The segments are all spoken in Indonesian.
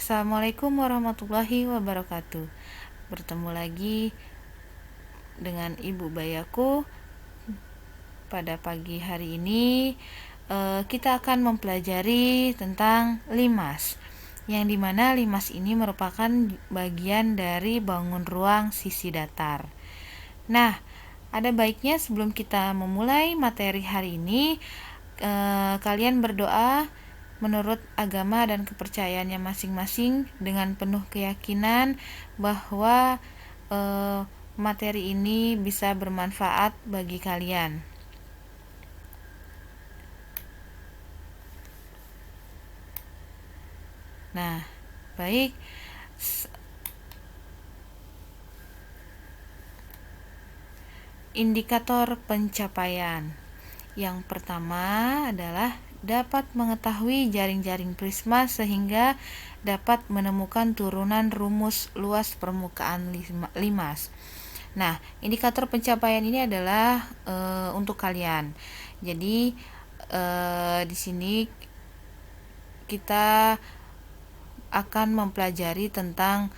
Assalamualaikum warahmatullahi wabarakatuh. Bertemu lagi dengan Ibu Bayaku pada pagi hari ini. Kita akan mempelajari tentang limas, yang dimana limas ini merupakan bagian dari bangun ruang sisi datar. Nah, ada baiknya sebelum kita memulai materi hari ini, kalian berdoa menurut agama dan kepercayaannya masing-masing dengan penuh keyakinan bahwa materi ini bisa bermanfaat bagi kalian. Nah, baik. Indikator pencapaian. Yang pertama adalah dapat mengetahui jaring-jaring prisma sehingga dapat menemukan turunan rumus luas permukaan limas. Nah, indikator pencapaian ini adalah untuk kalian. Jadi di sini kita akan mempelajari tentang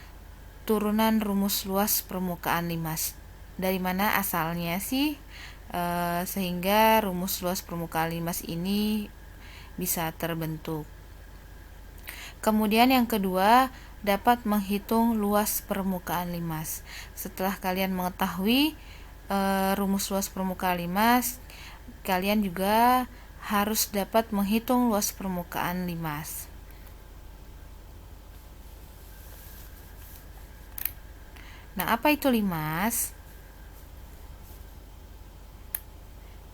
turunan rumus luas permukaan limas. Dari mana asalnya sih sehingga rumus luas permukaan limas ini bisa terbentuk. Kemudian yang kedua, dapat menghitung luas permukaan limas. Setelah kalian mengetahui rumus luas permukaan limas, kalian juga harus dapat menghitung luas permukaan limas. Nah, apa itu limas?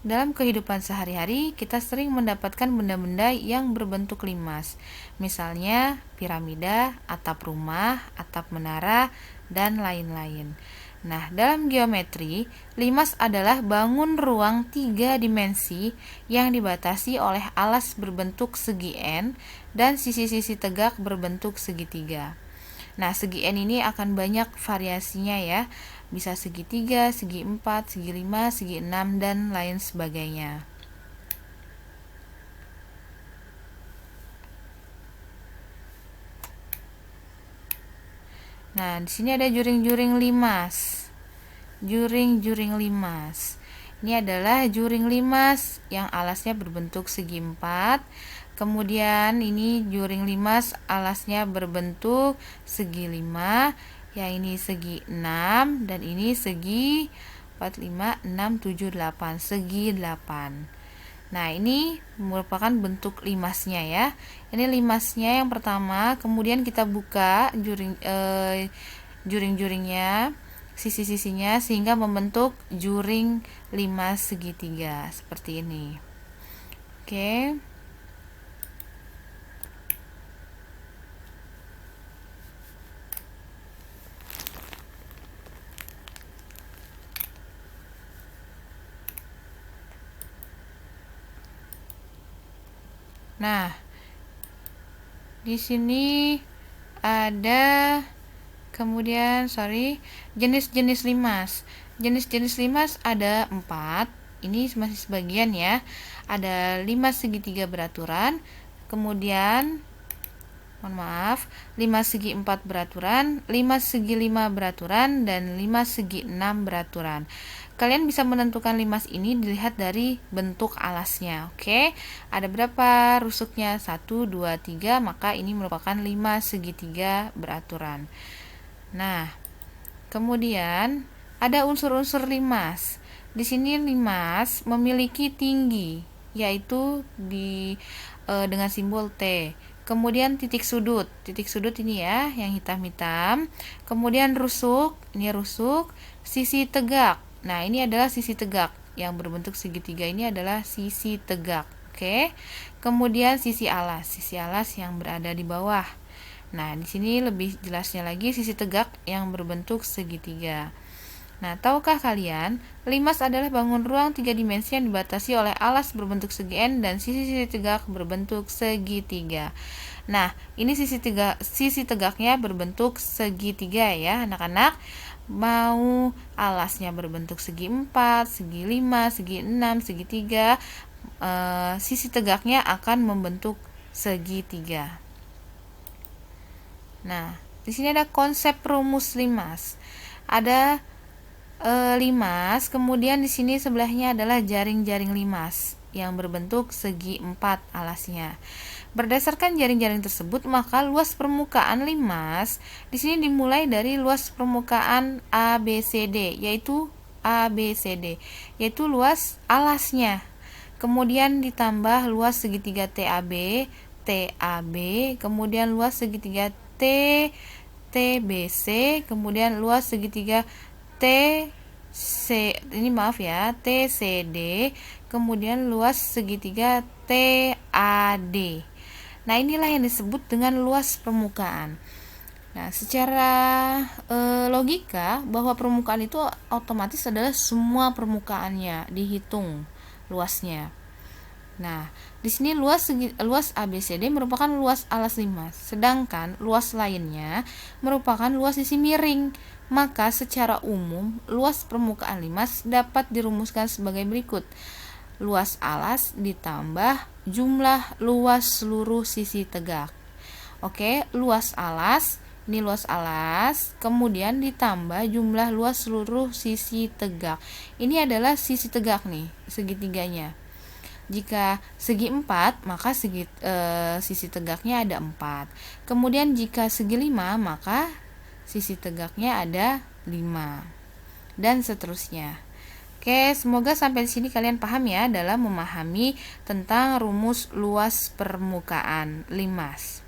Dalam kehidupan sehari-hari, kita sering mendapatkan benda-benda yang berbentuk limas. Misalnya, piramida, atap rumah, atap menara, dan lain-lain. Nah, dalam geometri, limas adalah bangun ruang 3 dimensi yang dibatasi oleh alas berbentuk segi N dan sisi-sisi tegak berbentuk segitiga. Nah, segi N ini akan banyak variasinya ya. Bisa segi 3, segi 4, segi 5, segi 6, dan lain sebagainya. Nah, di sini ada juring-juring limas. Juring-juring limas. Ini adalah juring limas yang alasnya berbentuk segi 4. Kemudian ini juring limas alasnya berbentuk segi 5. Ya, ini segi 6 dan ini segi 4, 5, 6, 7, 8, segi 8. Nah, ini merupakan bentuk limasnya ya. Ini limasnya yang pertama, kemudian kita buka juring-juringnya, sisi-sisinya sehingga membentuk juring limas segitiga seperti ini. Oke. Nah, di sini ada jenis-jenis limas. Jenis-jenis limas ada 4. Ini masih sebagian ya. Ada limas segitiga beraturan, kemudian limas segi 4 beraturan, limas segi 5 beraturan, dan limas segi 6 beraturan. Kalian bisa menentukan limas ini dilihat dari bentuk alasnya. Oke, ada berapa rusuknya? 1, 2, 3, maka ini merupakan limas segitiga beraturan. Nah, kemudian ada unsur-unsur limas. Di sini limas memiliki tinggi, yaitu dengan simbol T. Kemudian titik sudut ini ya, yang hitam-hitam. Kemudian rusuk, ini rusuk. Sisi tegak, nah ini adalah sisi tegak yang berbentuk segitiga, ini adalah sisi tegak. Oke. Kemudian sisi alas yang berada di bawah. Nah, di sini lebih jelasnya lagi sisi tegak yang berbentuk segitiga. Nah, tahukah kalian, limas adalah bangun ruang 3 dimensi yang dibatasi oleh alas berbentuk segi N dan sisi-sisi tegak berbentuk segitiga. Nah, ini sisi tegaknya berbentuk segitiga ya, anak-anak. Mau alasnya berbentuk segi 4, segi 5, segi 6, segi 3, sisi tegaknya akan membentuk segitiga. Nah, di sini ada konsep rumus limas. Ada limas, kemudian di sini sebelahnya adalah jaring-jaring limas yang berbentuk segi 4 alasnya. Berdasarkan jaring-jaring tersebut, maka luas permukaan limas di sini dimulai dari luas permukaan ABCD, yaitu ABCD, yaitu luas alasnya. Kemudian ditambah luas segitiga TAB, TAB, kemudian luas segitiga TBC, kemudian luas segitiga TCD, kemudian luas segitiga TAD. Nah, inilah yang disebut dengan luas permukaan. Nah, secara logika bahwa permukaan itu otomatis adalah semua permukaannya dihitung luasnya. Nah, di sini luas ABCD merupakan luas alas limas, sedangkan luas lainnya merupakan luas sisi miring. Maka secara umum, luas permukaan limas dapat dirumuskan sebagai berikut. Luas alas ditambah jumlah luas seluruh sisi tegak. Oke, luas alas, ini luas alas, kemudian ditambah jumlah luas seluruh sisi tegak. Ini adalah sisi tegak nih, segitiganya. Jika segi 4, maka sisi tegaknya ada 4. Kemudian jika segi 5, maka sisi tegaknya ada 5. Dan seterusnya. Oke, semoga sampai di sini kalian paham ya dalam memahami tentang rumus luas permukaan limas.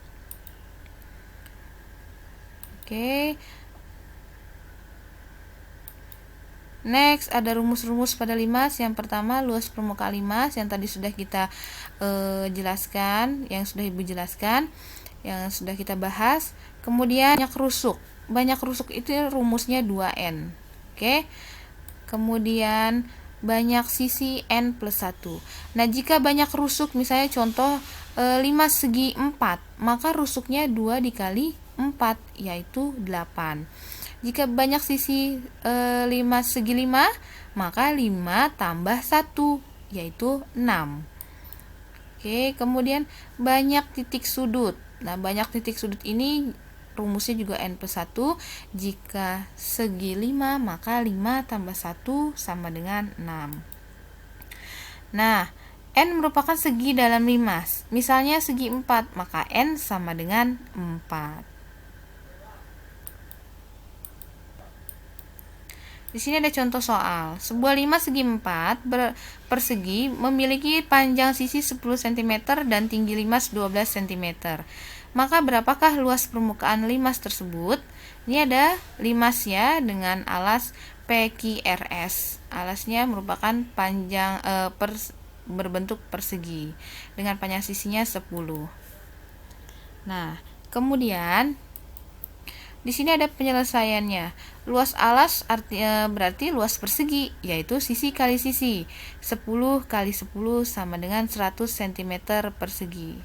Oke. Next, ada rumus-rumus pada limas. Yang pertama, luas permukaan limas yang tadi sudah kita jelaskan, yang sudah Ibu jelaskan, yang sudah kita bahas. Kemudian banyak rusuk. Banyak rusuk itu rumusnya 2N. Oke. Kemudian banyak sisi N plus 1. Nah, jika banyak rusuk, misalnya contoh 5 segi 4, maka rusuknya 2 dikali 4, yaitu 8. Jika banyak sisi 5 segi 5, maka 5 tambah 1, yaitu 6. Oke, kemudian banyak titik sudut. Nah, banyak titik sudut ini rumusnya juga N plus 1. Jika segi 5, maka 5 tambah 1 sama dengan 6. Nah, N merupakan segi dalam limas. Misalnya segi 4, maka N sama dengan 4. Di sini ada contoh soal. Sebuah limas segi 4 persegi memiliki panjang sisi 10 cm dan tinggi limas 12 cm. Maka berapakah luas permukaan limas tersebut? Ini ada limas ya dengan alas PQRS. Alasnya merupakan panjang berbentuk persegi dengan panjang sisinya 10. Nah, kemudian di sini ada penyelesaiannya. Luas alas berarti luas persegi, yaitu sisi kali sisi. 10 kali 10 sama dengan 100 cm persegi.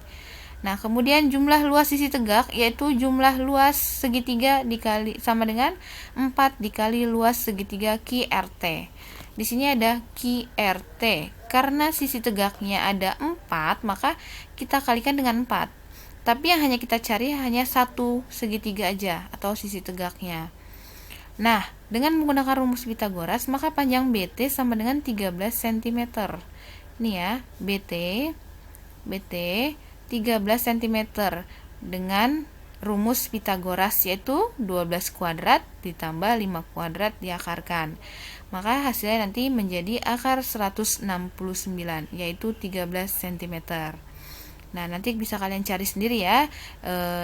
Nah, kemudian jumlah luas sisi tegak, yaitu jumlah luas segitiga dikali sama dengan 4 dikali luas segitiga QRT. Di sini ada QRT. Karena sisi tegaknya ada 4, maka kita kalikan dengan 4. Tapi yang hanya kita cari hanya satu segitiga aja atau sisi tegaknya. Nah, dengan menggunakan rumus Pythagoras, maka panjang BT sama dengan 13 cm. Ini ya, BT 13 cm dengan rumus Pythagoras, yaitu 12 kuadrat ditambah 5 kuadrat diakarkan. Maka hasilnya nanti menjadi akar 169, yaitu 13 cm. Nah, nanti bisa kalian cari sendiri ya.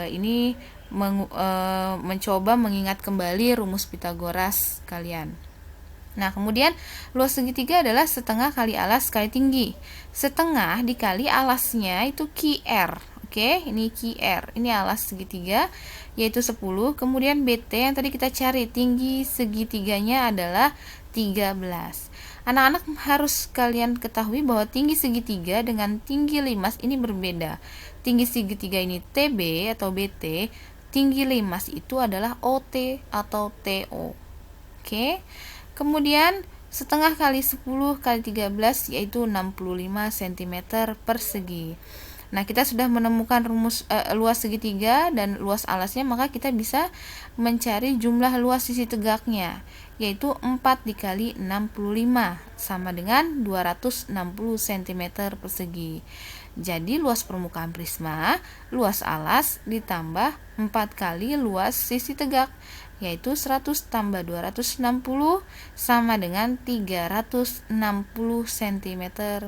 Ini mencoba mengingat kembali rumus Pythagoras kalian. Nah, kemudian luas segitiga adalah setengah kali alas kali tinggi. Setengah dikali alasnya itu QR. Oke, ini QR. Ini alas segitiga yaitu 10. Kemudian BT yang tadi kita cari, tinggi segitiganya adalah 13. Anak-anak harus kalian ketahui bahwa tinggi segitiga dengan tinggi limas ini berbeda. Tinggi segitiga ini TB atau BT, tinggi limas itu adalah OT atau TO. Oke. Kemudian setengah kali 10 kali 13 yaitu 65 cm persegi. Nah, kita sudah menemukan rumus luas segitiga dan luas alasnya, maka kita bisa mencari jumlah luas sisi tegaknya, yaitu 4 dikali 65 sama dengan 260 cm persegi. Jadi luas permukaan prisma, luas alas ditambah 4 kali luas sisi tegak, yaitu 100 tambah 260 sama dengan 360 cm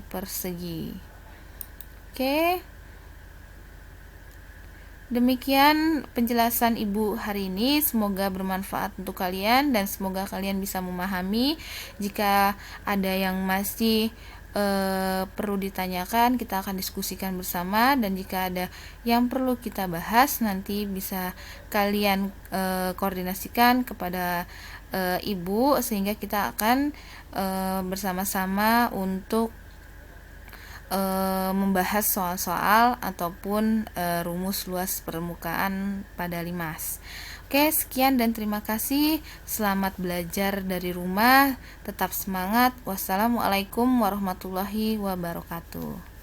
persegi. Oke. Demikian penjelasan Ibu hari ini, semoga bermanfaat untuk kalian dan semoga kalian bisa memahami. Jika ada yang masih perlu ditanyakan, kita akan diskusikan bersama, dan jika ada yang perlu kita bahas, nanti bisa kalian koordinasikan kepada Ibu, sehingga kita akan bersama-sama untuk membahas soal-soal ataupun rumus luas permukaan pada limas. Oke, sekian dan terima kasih. Selamat belajar dari rumah. Tetap semangat. Wassalamualaikum warahmatullahi wabarakatuh.